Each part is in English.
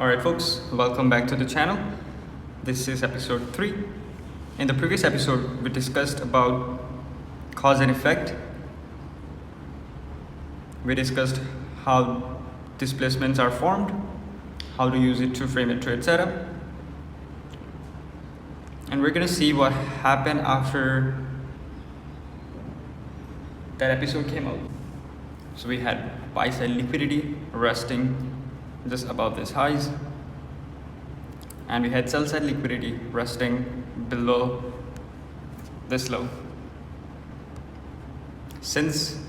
Alright folks, welcome back to the channel. This is episode 3. In the previous episode, we discussed about cause and effect. We discussed how displacements are formed, how to use it to frame a trade setup. And we're going to see what happened after that episode came out. So we had buy side liquidity resting just above these highs, and we had sell side liquidity resting below this low. Since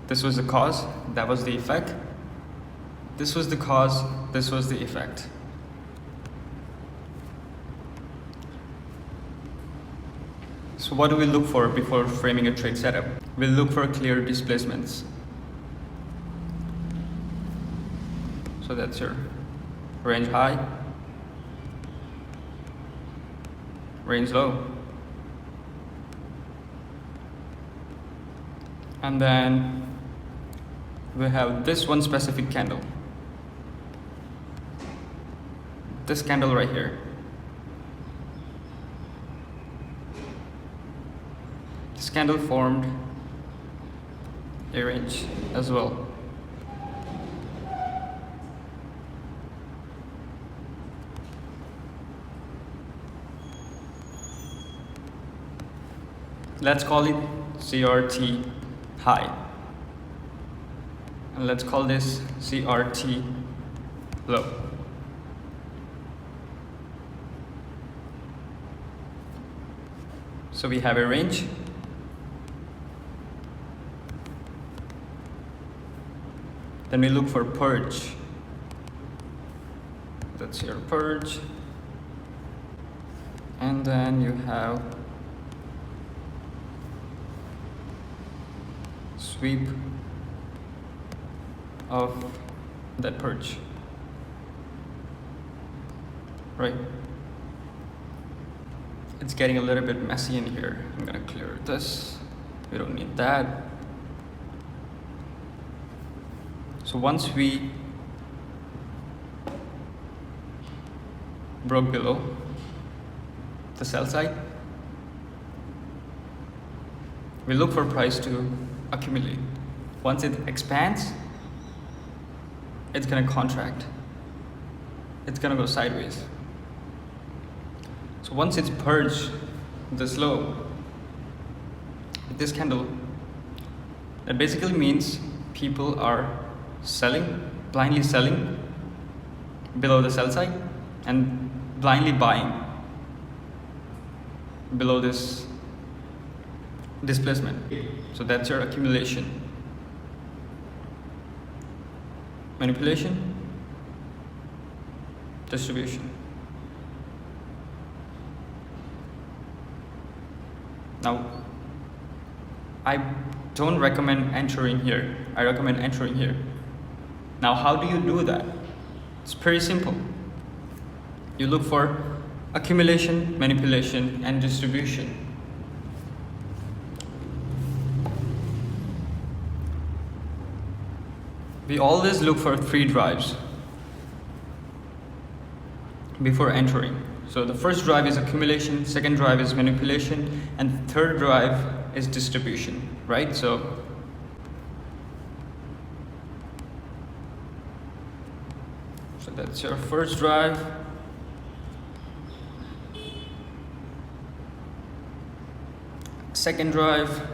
this was the cause, that was the effect. This was the cause, this was the effect. So what do we look for before framing a trade setup? We'll look for clear displacements. So that's your range high, range low, and then we have this one specific candle, this candle right here. This candle formed a range as well. Let's call it CRT high, and let's call this CRT low. So we have a range, then we look for purge. That's your purge, and then you have sweep of that purge, right? It's getting a little bit messy in here. I'm gonna clear this. We don't need that. So once we broke below the sell side, we look for price to accumulate. Once it expands, it's gonna contract. It's gonna go sideways. So once it's purged this low with this candle, that basically means people are selling, blindly selling below the sell side and blindly buying below this displacement. So that's your accumulation. Manipulation, distribution. Now, I don't recommend entering here. I recommend entering here. Now, how do you do that? It's pretty simple. You look for accumulation, manipulation, and distribution. We always look for 3 drives before entering. So the first drive is accumulation, second drive is manipulation, and third drive is distribution, right? So that's your first drive. Second drive,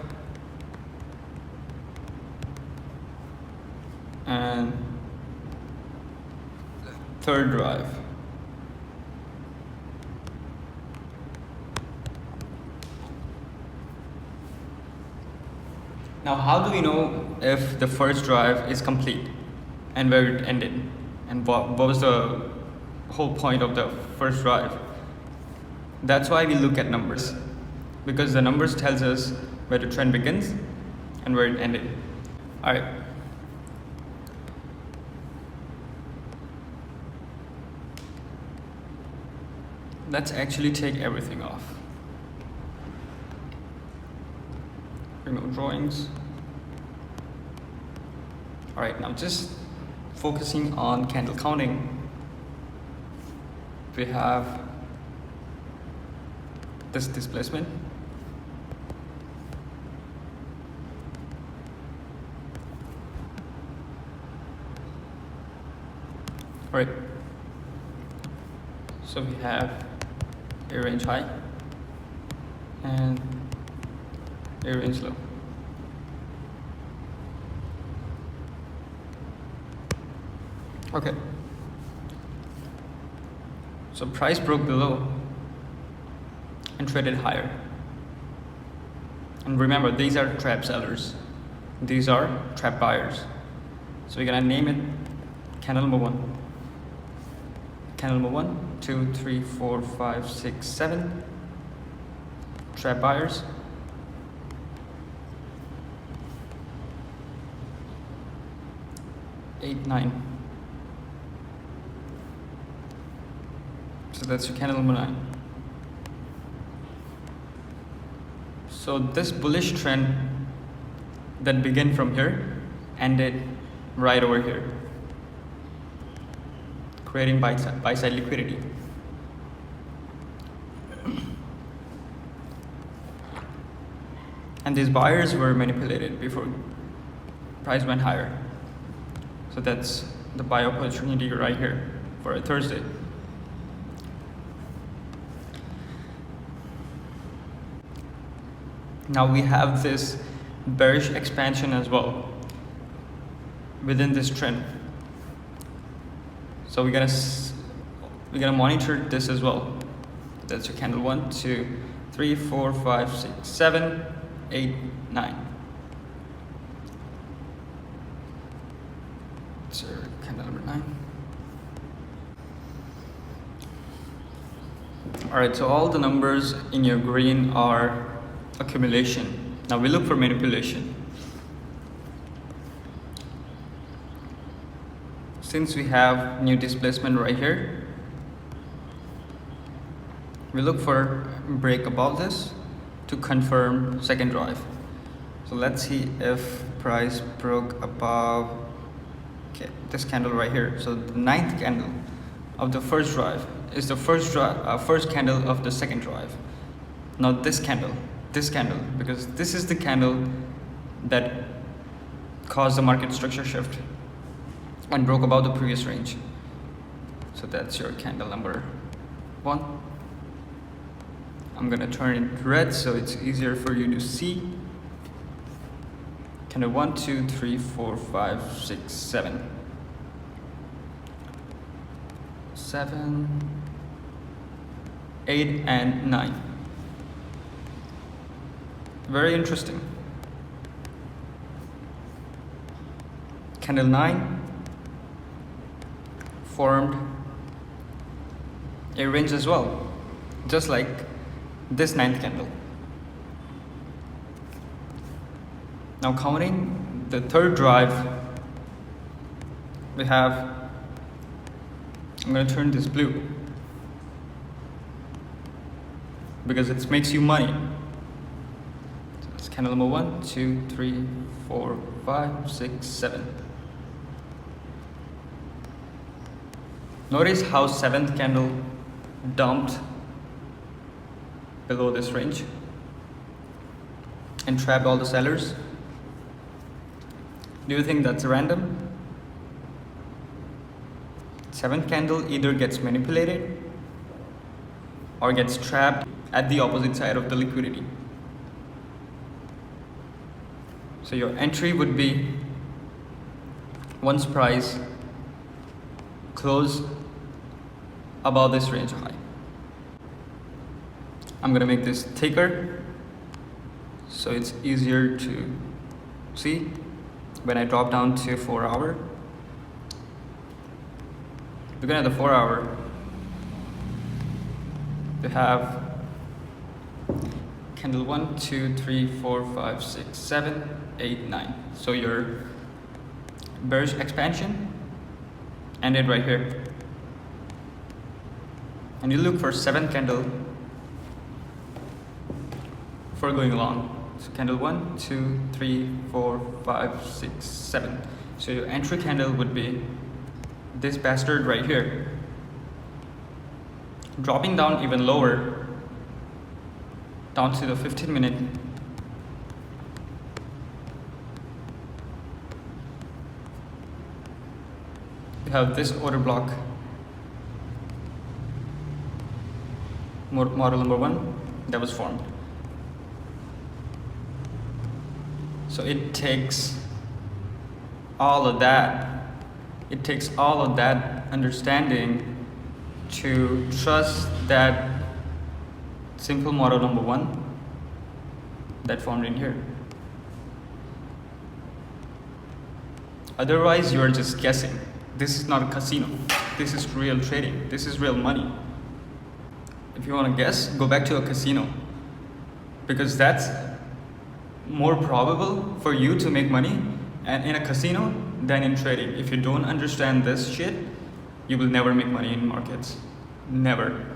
and third drive. Now, how do we know if the first drive is complete and where it ended, and what was the whole point of the first drive? That's why we look at numbers, because the numbers tells us where the trend begins and where it ended. All right. Let's actually take everything off. Remove drawings. All right, now just focusing on candle counting. we have this displacement. Right. So we have a range high and a range low. Okay. So price broke below and traded higher. And remember, these are trap sellers. These are trap buyers. So we're gonna name it candle number 1. Candle number 1, 2, 3, 4, 5, 6, 7. Trap buyers. Eight, 9. So that's your candle number 9. So this bullish trend that began from here ended right over here, creating buy-side liquidity. And these buyers were manipulated before price went higher. So that's the buy opportunity right here for a Thursday. Now we have this bearish expansion as well within this trend. So we're gonna monitor this as well. That's your candle 1, 2, 3, 4, 5, 6, 7, 8, 9. So candle number 9. Alright, so all the numbers in your green are accumulation. Now we look for manipulation. Since we have new displacement right here, we look for break above this to confirm second drive. So let's see if price broke above this candle right here. So the 9th candle of the first drive is the first candle of the second drive. Not this candle, because this is the candle that caused the market structure shift and broke above the previous range. So that's your candle number 1. I'm gonna turn it red so it's easier for you to see. Candle 1, 2, 3, 4, 5, 6, 7. 7, 8, and 9. Very interesting. Candle 9 formed a range as well, just like this 9th candle. Now counting the third drive, we have, I'm going to turn this blue because it makes you money. So it's candle number 1, 2, 3, 4, 5, 6, 7. Notice how 7th candle dumped below this range and trapped all the sellers. Do you think that's random? 7th candle either gets manipulated or gets trapped at the opposite side of the liquidity. So your entry would be once price close above this range high. I'm gonna make this thicker so it's easier to see. When I drop down to 4 hour, looking at the 4 hour, we have candle 1, 2, 3, 4, 5, 6, 7, 8, 9. So your bearish expansion ended right here. And you look for 7th candle for going long. So candle 1, 2, 3, 4, 5, 6, 7. So your entry candle would be this bastard right here. Dropping down even lower, down to the 15-minute, we have this order block, model number 1 that was formed. So it takes all of that, understanding to trust that simple model number 1 that formed in here. Otherwise, you are just guessing. This is not a casino. This is real trading. This is real money. If you want to guess, go back to a casino, because that's more probable for you to make money and in a casino than in trading. If you don't understand this shit, you will never make money in markets. Never.